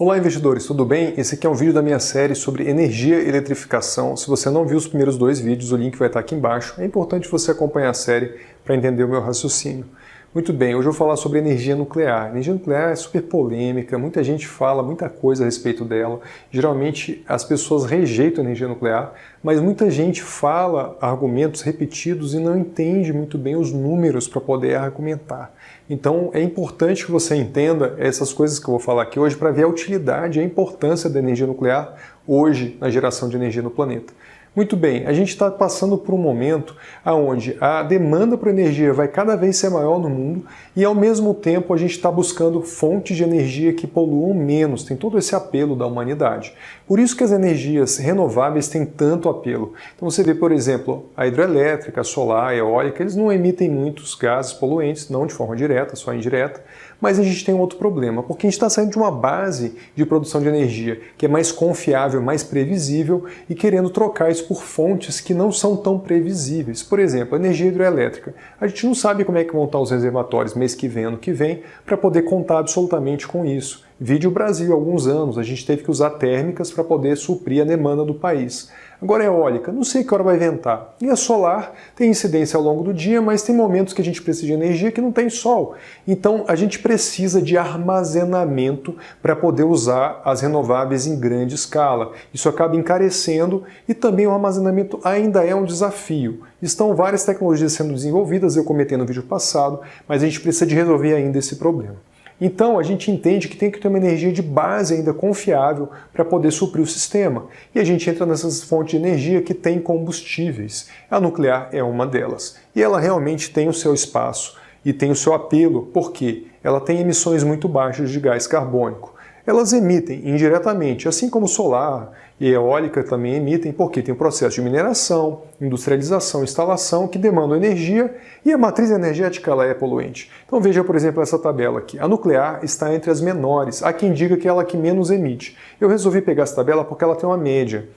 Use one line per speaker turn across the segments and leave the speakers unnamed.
Olá investidores, tudo bem? Esse aqui é um vídeo da minha série sobre energia e eletrificação. Se você não viu os primeiros dois vídeos, o link vai estar aqui embaixo. É importante você acompanhar a série para entender o meu raciocínio. Muito bem, hoje eu vou falar sobre energia nuclear. Energia nuclear é super polêmica, muita gente fala muita coisa a respeito dela. Geralmente as pessoas rejeitam a energia nuclear, mas muita gente fala argumentos repetidos e não entende muito bem os números para poder argumentar. Então é importante que você entenda essas coisas que eu vou falar aqui hoje para ver a utilidade e a importância da energia nuclear hoje na geração de energia no planeta. Muito bem, a gente está passando por um momento onde a demanda por energia vai cada vez ser maior no mundo e ao mesmo tempo a gente está buscando fontes de energia que poluam menos, tem todo esse apelo da humanidade. Por isso que as energias renováveis têm tanto apelo. Então você vê, por exemplo, a hidrelétrica, a solar, a eólica, eles não emitem muitos gases poluentes, não de forma direta, só indireta, mas a gente tem um outro problema, porque a gente está saindo de uma base de produção de energia que é mais confiável, mais previsível e querendo trocar isso por fontes que não são tão previsíveis. Por exemplo, a energia hidrelétrica. A gente não sabe como é que vão estar os reservatórios mês que vem, ano que vem, para poder contar absolutamente com isso. Vide o Brasil há alguns anos, a gente teve que usar térmicas para poder suprir a demanda do país. Agora a eólica, não sei que hora vai ventar. E a solar tem incidência ao longo do dia, mas tem momentos que a gente precisa de energia que não tem sol. Então a gente precisa de armazenamento para poder usar as renováveis em grande escala. Isso acaba encarecendo e também o armazenamento ainda é um desafio. Estão várias tecnologias sendo desenvolvidas, eu comentei no vídeo passado, mas a gente precisa de resolver ainda esse problema. Então a gente entende que tem que ter uma energia de base ainda confiável para poder suprir o sistema. E a gente entra nessas fontes de energia que têm combustíveis. A nuclear é uma delas. E ela realmente tem o seu espaço e tem o seu apelo, porque ela tem emissões muito baixas de gás carbônico. Elas emitem indiretamente, assim como solar e eólica também emitem, porque tem o processo de mineração, industrialização, instalação, que demandam energia e a matriz energética ela é poluente. Então veja, por exemplo, essa tabela aqui. A nuclear está entre as menores, há quem diga que é ela que menos emite. Eu resolvi pegar essa tabela porque ela tem uma média.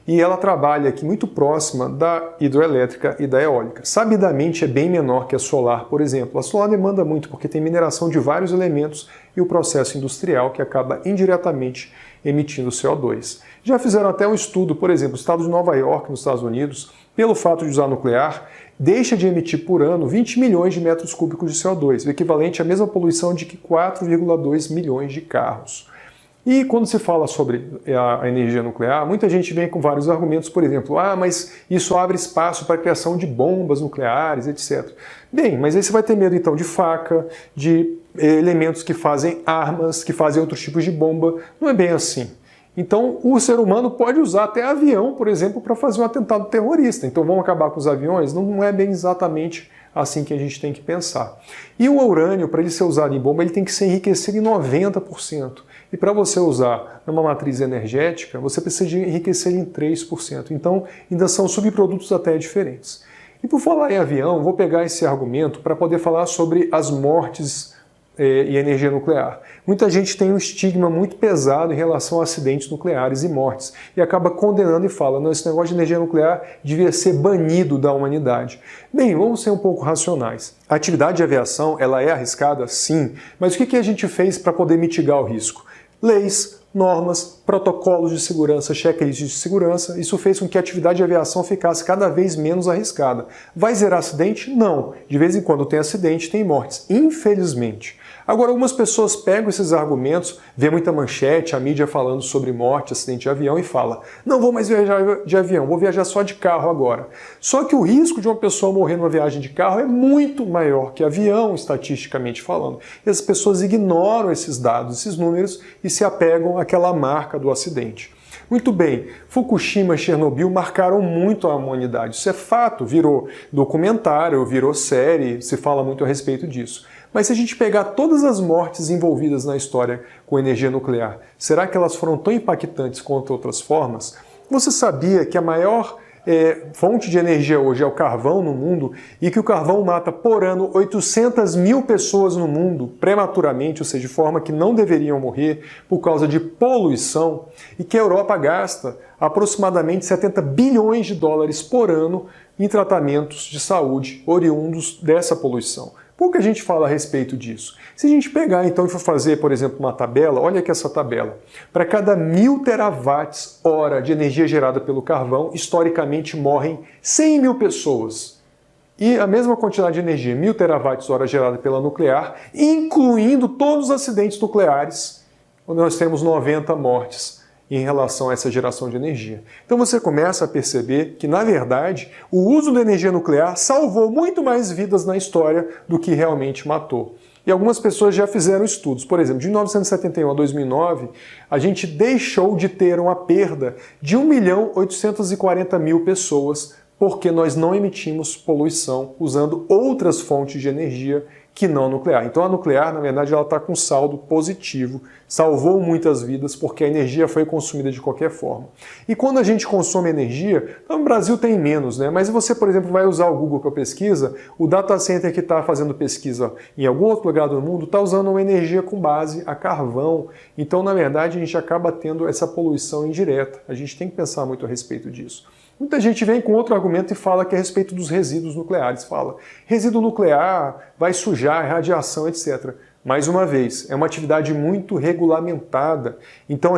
E ela trabalha aqui muito próxima da hidroelétrica e da eólica. Sabidamente é bem menor que a solar, por exemplo. A solar demanda muito porque tem mineração de vários elementos e o processo industrial que acaba indiretamente emitindo CO2. Já fizeram até um estudo, por exemplo, o estado de Nova York, nos Estados Unidos, pelo fato de usar nuclear, deixa de emitir por ano 20 milhões de metros cúbicos de CO2, o equivalente à mesma poluição de que 4,2 milhões de carros. E quando se fala sobre a energia nuclear, muita gente vem com vários argumentos, por exemplo, mas isso abre espaço para a criação de bombas nucleares, etc. Bem, mas aí você vai ter medo então de faca, de elementos que fazem armas, que fazem outros tipos de bomba. Não é bem assim. Então o ser humano pode usar até avião, por exemplo, para fazer um atentado terrorista. Então vamos acabar com os aviões? Não é bem exatamente assim que a gente tem que pensar. E o urânio, para ele ser usado em bomba, ele tem que ser enriquecido em 90%. E para você usar numa matriz energética, você precisa de enriquecer em 3%. Então, ainda são subprodutos até diferentes. E por falar em avião, vou pegar esse argumento para poder falar sobre as mortes e energia nuclear. Muita gente tem um estigma muito pesado em relação a acidentes nucleares e mortes e acaba condenando e fala, não, esse negócio de energia nuclear devia ser banido da humanidade. Bem, vamos ser um pouco racionais. A atividade de aviação, ela é arriscada? Sim, mas o que a gente fez para poder mitigar o risco? Leis, normas, protocolos de segurança, checklists de segurança, isso fez com que a atividade de aviação ficasse cada vez menos arriscada. Vai zerar acidente? Não. De vez em quando tem acidente, tem mortes, infelizmente. Agora, algumas pessoas pegam esses argumentos, vê muita manchete, a mídia falando sobre morte, acidente de avião e fala, não vou mais viajar de avião, vou viajar só de carro agora. Só que o risco de uma pessoa morrer numa viagem de carro é muito maior que avião, estatisticamente falando. E as pessoas ignoram esses dados, esses números e se apegam àquela marca do acidente. Muito bem, Fukushima e Chernobyl marcaram muito a humanidade. Isso é fato, virou documentário, virou série, se fala muito a respeito disso. Mas se a gente pegar todas as mortes envolvidas na história com energia nuclear, será que elas foram tão impactantes quanto outras formas? Você sabia que a maior fonte de energia hoje é o carvão no mundo e que o carvão mata por ano 800 mil pessoas no mundo prematuramente, ou seja, de forma que não deveriam morrer por causa de poluição, e que a Europa gasta aproximadamente 70 bilhões de dólares por ano em tratamentos de saúde oriundos dessa poluição. Pouca gente fala a respeito disso. Se a gente pegar então e for fazer, por exemplo, uma tabela, olha aqui essa tabela. Para cada 1000 terawatts-hora de energia gerada pelo carvão, historicamente morrem 100 mil pessoas. E a mesma quantidade de energia, 1000 terawatts-hora gerada pela nuclear, incluindo todos os acidentes nucleares, onde nós temos 90 mortes em relação a essa geração de energia. Então você começa a perceber que, na verdade, o uso da energia nuclear salvou muito mais vidas na história do que realmente matou. E algumas pessoas já fizeram estudos. Por exemplo, de 1971 a 2009, a gente deixou de ter uma perda de 1.840.000 pessoas porque nós não emitimos poluição usando outras fontes de energia que não nuclear. Então a nuclear, na verdade, ela está com saldo positivo, salvou muitas vidas porque a energia foi consumida de qualquer forma. E quando a gente consome energia, então, no Brasil tem menos, né? Mas se você, por exemplo, vai usar o Google para pesquisa, o data center que está fazendo pesquisa em algum outro lugar do mundo está usando uma energia com base a carvão. Então, na verdade, a gente acaba tendo essa poluição indireta. A gente tem que pensar muito a respeito disso. Muita gente vem com outro argumento e fala que é a respeito dos resíduos nucleares. Fala, resíduo nuclear vai sujar, radiação, etc. Mais uma vez, é uma atividade muito regulamentada. Então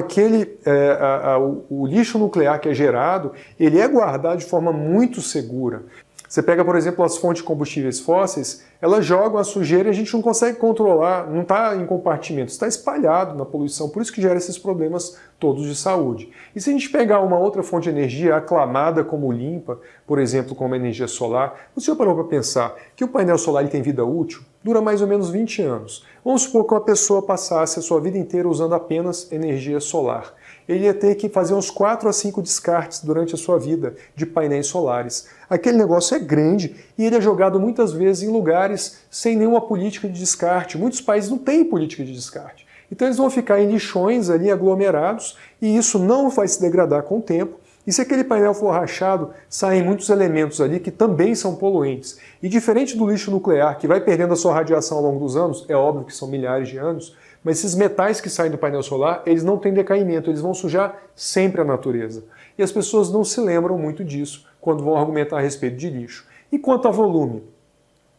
o lixo nuclear que é gerado, ele é guardado de forma muito segura. Você pega, por exemplo, as fontes de combustíveis fósseis, elas jogam a sujeira e a gente não consegue controlar, não está em compartimentos, está espalhado na poluição, por isso que gera esses problemas todos de saúde. E se a gente pegar uma outra fonte de energia aclamada como limpa, por exemplo, como a energia solar, você já parou para pensar que o painel solar ele tem vida útil? Dura mais ou menos 20 anos. Vamos supor que uma pessoa passasse a sua vida inteira usando apenas energia solar. Ele ia ter que fazer uns 4 a 5 descartes durante a sua vida de painéis solares. Aquele negócio é grande e ele é jogado muitas vezes em lugares sem nenhuma política de descarte. Muitos países não têm política de descarte. Então eles vão ficar em lixões ali aglomerados e isso não vai se degradar com o tempo. E se aquele painel for rachado, saem muitos elementos ali que também são poluentes. E diferente do lixo nuclear, que vai perdendo a sua radiação ao longo dos anos, é óbvio que são milhares de anos, mas esses metais que saem do painel solar, eles não têm decaimento, eles vão sujar sempre a natureza. E as pessoas não se lembram muito disso quando vão argumentar a respeito de lixo. E quanto a volume?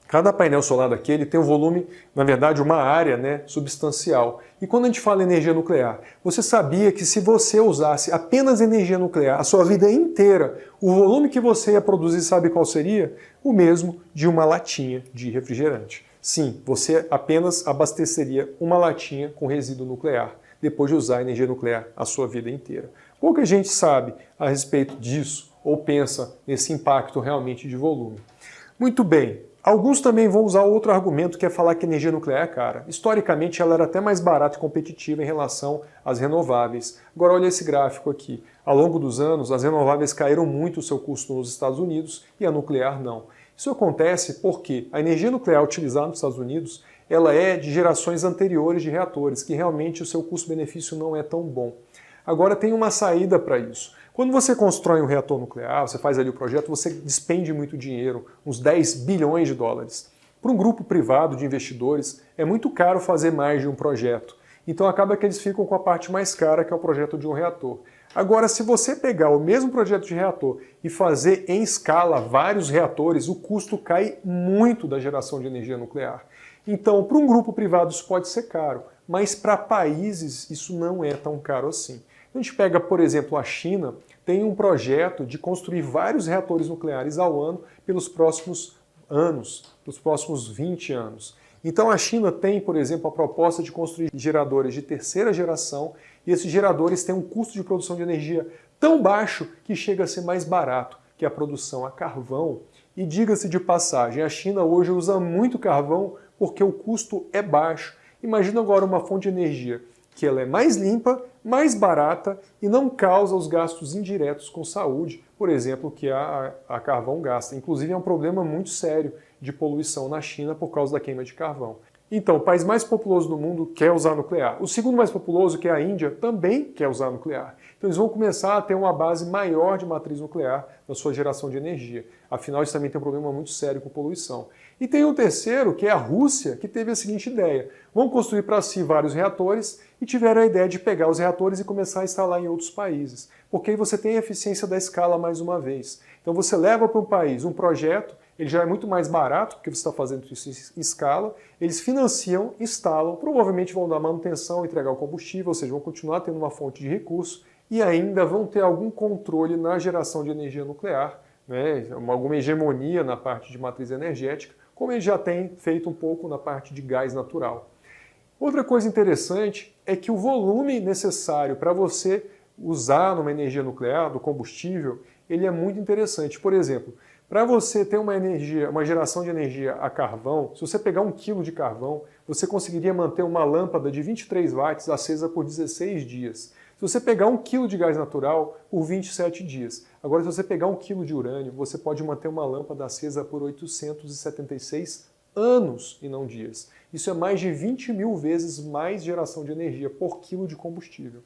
Cada painel solar daquele tem um volume, na verdade, uma área substancial. E quando a gente fala em energia nuclear, você sabia que se você usasse apenas energia nuclear a sua vida inteira, o volume que você ia produzir, sabe qual seria? O mesmo de uma latinha de refrigerante. Sim, você apenas abasteceria uma latinha com resíduo nuclear, depois de usar a energia nuclear a sua vida inteira. Pouca gente sabe a respeito disso ou pensa nesse impacto realmente de volume. Muito bem. Alguns também vão usar outro argumento, que é falar que a energia nuclear é cara. Historicamente, ela era até mais barata e competitiva em relação às renováveis. Agora, olha esse gráfico aqui. Ao longo dos anos, as renováveis caíram muito o seu custo nos Estados Unidos e a nuclear não. Isso acontece porque a energia nuclear utilizada nos Estados Unidos ela é de gerações anteriores de reatores, que realmente o seu custo-benefício não é tão bom. Agora, tem uma saída para isso. Quando você constrói um reator nuclear, você faz ali o projeto, você despende muito dinheiro, uns 10 bilhões de dólares. Para um grupo privado de investidores, é muito caro fazer mais de um projeto. Então acaba que eles ficam com a parte mais cara, que é o projeto de um reator. Agora, se você pegar o mesmo projeto de reator e fazer em escala vários reatores, o custo cai muito da geração de energia nuclear. Então, para um grupo privado isso pode ser caro, mas para países isso não é tão caro assim. A gente pega, por exemplo, a China, tem um projeto de construir vários reatores nucleares ao ano pelos próximos anos, pelos próximos 20 anos. Então a China tem, por exemplo, a proposta de construir geradores de terceira geração e esses geradores têm um custo de produção de energia tão baixo que chega a ser mais barato que a produção a carvão. E diga-se de passagem, a China hoje usa muito carvão porque o custo é baixo. Imagina agora uma fonte de energia que ela é mais limpa, mais barata e não causa os gastos indiretos com saúde, por exemplo, que a carvão gasta. Inclusive é um problema muito sério de poluição na China por causa da queima de carvão. Então, o país mais populoso do mundo quer usar nuclear. O segundo mais populoso, que é a Índia, também quer usar nuclear. Então eles vão começar a ter uma base maior de matriz nuclear na sua geração de energia. Afinal, eles também têm um problema muito sério com poluição. E tem um terceiro, que é a Rússia, que teve a seguinte ideia. Vão construir para si vários reatores e tiveram a ideia de pegar os reatores e começar a instalar em outros países. Porque aí você tem a eficiência da escala mais uma vez. Então você leva para um país um projeto ele já é muito mais barato, porque você está fazendo isso em escala, eles financiam, instalam, provavelmente vão dar manutenção, entregar o combustível, ou seja, vão continuar tendo uma fonte de recurso e ainda vão ter algum controle na geração de energia nuclear, né, alguma hegemonia na parte de matriz energética, como ele já tem feito um pouco na parte de gás natural. Outra coisa interessante é que o volume necessário para você usar numa energia nuclear, do combustível, ele é muito interessante. Por exemplo, para você ter uma geração de energia a carvão, se você pegar 1 kg de carvão, você conseguiria manter uma lâmpada de 23 watts acesa por 16 dias. Se você pegar 1 kg de gás natural, por 27 dias. Agora, se você pegar 1 kg de urânio, você pode manter uma lâmpada acesa por 876 anos e não dias. Isso é mais de 20 mil vezes mais geração de energia por quilo de combustível.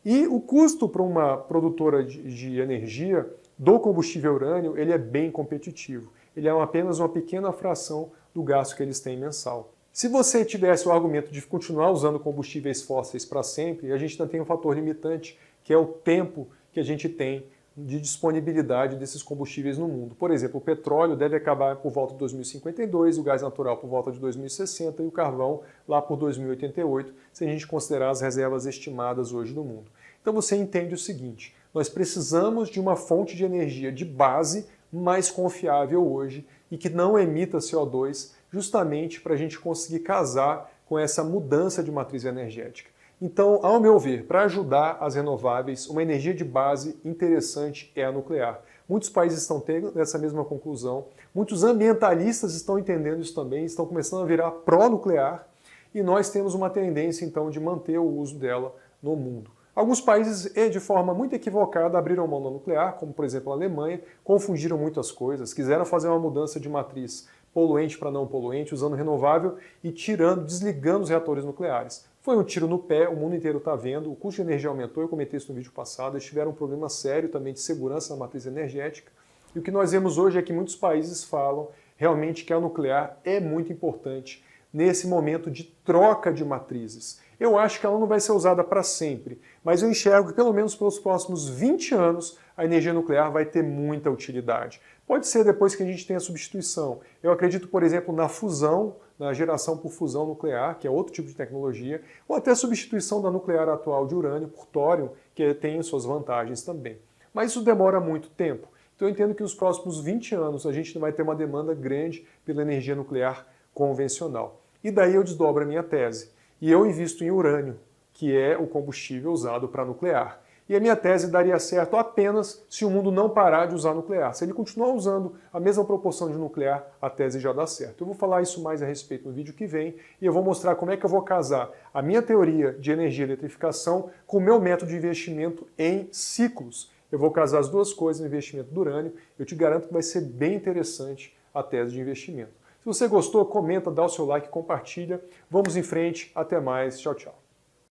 E o custo para uma produtora de energia do combustível urânio, ele é bem competitivo. Ele é apenas uma pequena fração do gasto que eles têm mensal. Se você tivesse o argumento de continuar usando combustíveis fósseis para sempre, a gente ainda tem um fator limitante, que é o tempo que a gente tem de disponibilidade desses combustíveis no mundo. Por exemplo, o petróleo deve acabar por volta de 2052, o gás natural por volta de 2060 e o carvão lá por 2088, se a gente considerar as reservas estimadas hoje do mundo. Então você entende o seguinte, nós precisamos de uma fonte de energia de base mais confiável hoje e que não emita CO2, justamente para a gente conseguir casar com essa mudança de matriz energética. Então, ao meu ver, para ajudar as renováveis, uma energia de base interessante é a nuclear. Muitos países estão tendo essa mesma conclusão, muitos ambientalistas estão entendendo isso também, estão começando a virar pró-nuclear e nós temos uma tendência, então, de manter o uso dela no mundo. Alguns países, de forma muito equivocada, abriram mão da nuclear, como por exemplo a Alemanha, confundiram muitas coisas, quiseram fazer uma mudança de matriz poluente para não poluente, usando renovável e desligando os reatores nucleares. Foi um tiro no pé, o mundo inteiro está vendo, o custo de energia aumentou, eu comentei isso no vídeo passado, eles tiveram um problema sério também de segurança na matriz energética. E o que nós vemos hoje é que muitos países falam realmente que a nuclear é muito importante nesse momento de troca de matrizes. Eu acho que ela não vai ser usada para sempre, mas eu enxergo que pelo menos pelos próximos 20 anos a energia nuclear vai ter muita utilidade. Pode ser depois que a gente tenha a substituição. Eu acredito, por exemplo, na fusão, na geração por fusão nuclear, que é outro tipo de tecnologia, ou até a substituição da nuclear atual de urânio por tório, que tem suas vantagens também. Mas isso demora muito tempo. Então eu entendo que nos próximos 20 anos a gente vai ter uma demanda grande pela energia nuclear convencional. E daí eu desdobro a minha tese. E eu invisto em urânio, que é o combustível usado para nuclear. E a minha tese daria certo apenas se o mundo não parar de usar nuclear. Se ele continuar usando a mesma proporção de nuclear, a tese já dá certo. Eu vou falar isso mais a respeito no vídeo que vem e eu vou mostrar como é que eu vou casar a minha teoria de energia e eletrificação com o meu método de investimento em ciclos. Eu vou casar as duas coisas no investimento do urânio. Eu te garanto que vai ser bem interessante a tese de investimento. Se você gostou, comenta, dá o seu like, compartilha. Vamos em frente. Até mais. Tchau, tchau.